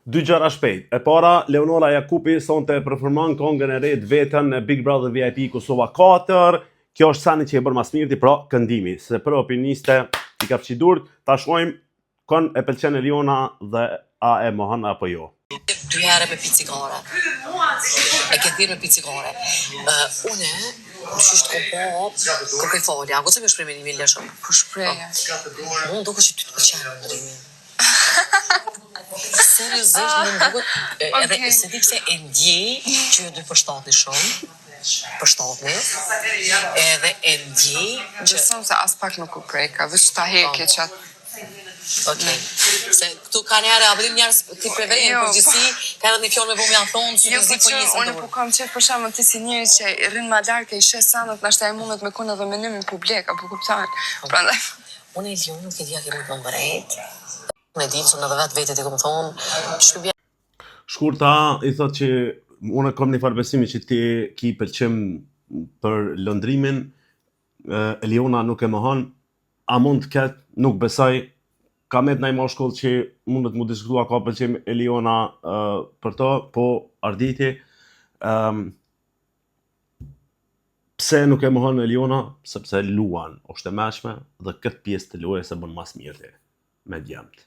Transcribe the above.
Dy gjëra shpejt. E para, Leonora Jakupi sonte performon këngën e re të vetën në Big Brother VIP Kosova 4. Kjo është sani që e bërë mas mirti, pra këndimi. Se për opiniste i ka fqi durt, ta shojmë kon e pëlqen Eliona dhe a e mohon apo jo. 2 herë me picigare. E ke thirrë me picigare. Une, qysh të kom po falja, ako se me shprej me 1.000 leshëm. Po shpreje. Unë duke që ty të pëlqenë në ndrimin. Seriozisht, më duket, edhe se ti pse e ndjej që ju dy përshtatni shumë, përshtatni, edhe e ndjej që... Gjësëm se as pak nuk u preka, veç ta heke që atë... Okej. Se këtu ka njerë, a bëdim njerës ti preverin, përgjësi, ka edhe një fjallë me po më janë thonë, që të zi po njësë unë po kam qef për shemë ti si njëri që rrinë ma larke i shes sanët, nashta e mundet me kone dhe menimin publik, apo kuptan. Prandaj. Unë e lion nuk e dhja kemi të më bërejt, unë e dim, së në dhe vetë vetet i kom thonë, shpibja. Shkurta i thot që unë kom një farbesimi që ti ki pëlqim për lëndrimin, Eliona nuk e mohon, a mund të ketë, nuk besoj, ka met në i moshkull që mundet mu diskutua ka pëlqim Eliona për to, po arditi, pse nuk e mohon Eliona, sepse luan, është e meshme, dhe këtë pjesë të luaj se bën mas mirë me djemët.